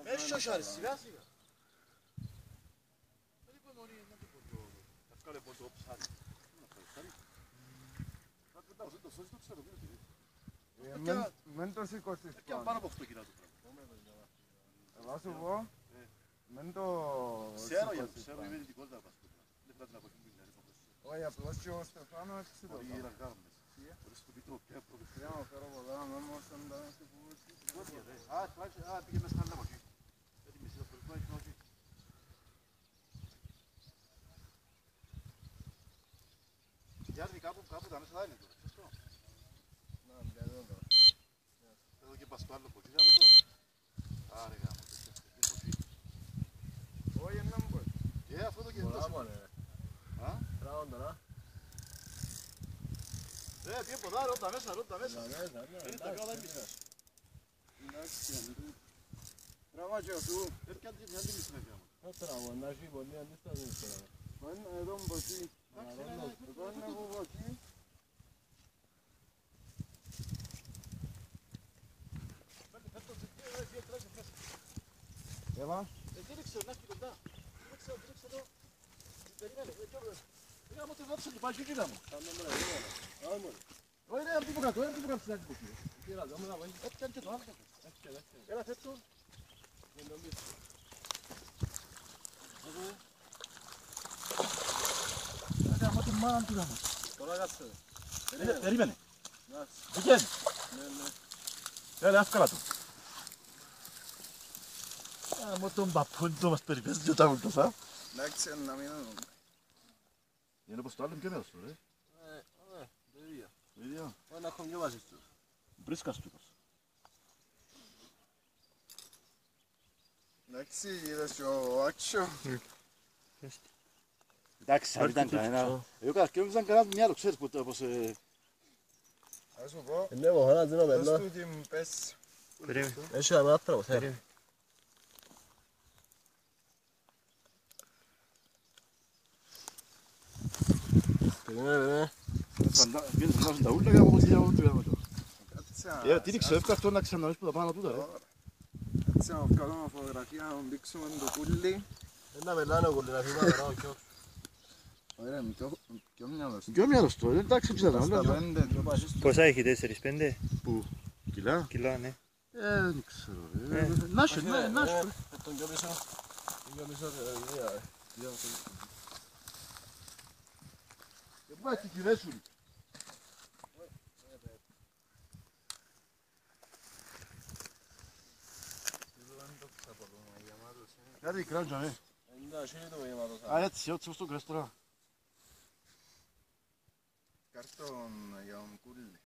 Μέσα σιάρι, σιγά σιγά. Δεν είπε νωρί, δεν το πω. Εύκολε πω το ψάρι. Δεν το σώσεις το ξέρω. Μεν το σηκώσεις Έπιαν πάνω από 8 κιλά το πράγμα. Εγώ σου πω, μεν το σηκώσεις Ξέρω είμαι ειδικότητα από αυτό. Δεν πρέπει να πω την πιλιάρη από αυτό. όχι απλώς και ο Στεφάνο έτσι το Μπορεί κάνω. να κάνουμε. Μπορείς στο πίτρο πια πρώτο. Για να φέρω πολλά, με όμως να σε πούσει. Πήγε μέσα στα λάβα εκεί. Δεν είμαι σίγουρος πως πάει όχι. Γιάννη κάπου τα μέσα θα είναι τώρα. Σωστό. Να, μπια εδώ τώρα. Εδώ και πας το άλλο ποτή γάμο το. Άρε γάμο το. Όχι, να μου πω. Αυτό το και δεν το σημαίνει. Τράβον τώρα. Πήγε ποδά, ρώτα μέσα. Δεν τα καλά εμείς. Εντάξει, τράβα και αυτού. Έρχεται μια αντίληψη να κάνουμε. Θα τράβω, να έχει πολύ αντίσταση τώρα. Εδώ μποχή. Εδώ είναι που μποχή. Έβα. Δείξε, να έχει κοντά. Δείξε εδώ. Περιμένε, γάμο το βάψε και πάει και κοίτα μου. Όχι ρε, τι που κάτω, τι που κάτω στην άκρη. Έτσι και το άλλο. Έλα θέτω. Έλα γάμο τη μάνα του γάμο. Τώρα κάτσε. Περίμενε. Βγαίνει. Έλα εύκολα του. Γάμο τον παππούν του μας περιπέζει και τα ούλτος, α. Εντάξει, να μην είναι. Είναι πως το άλλο είναι και μέρος του, ρε. Το ίδιο. Να έχω μια βάση του. Βρίσκας του. Εντάξει, είδες και ο Άξιο. Εντάξει, αν ήταν κανένα. Εγώ κατασκευάζαν κανένα μυαλό, ξέρεις πως... Θα σου πω, Ναι, μου χωράς δίνω δώσ' μένα. του την πες. Έχει ένα άνθρωπο, θέλει. Περίμενε. Βγαίνεις να βάζουν τα ούλα γάμο πως διάβολο του γάμο. Κάτσε Τι ρίξε, εύκα αυτό να ξαναείς που τα πάνω τούτα, ρε. Κάτσε να βγάλουμε φωτογραφία, να τον δείξουμε το κούλι. Ένα μελάνε ο κολλή να φύγουμε τώρα, όχι. Ωραία, πιο μυαλός. Ποιο μυαλός του, εντάξει ψάρα. Στα πέντε, πιο πασίς του. Πόσα έχει, 4-5 Πού, κιλά. κιλά, ναι. Δεν ξέρω, να σου, να σου. Τον πιο πίσω. Τον πιο πίσω, Δεν πάει στη κυρές σου. Κάτι κράντζα, ναι. Εντάξει, είναι το γεμάτος. Α, έτσι, όπως το κρες τώρα. Κάρτον για τον κούλι.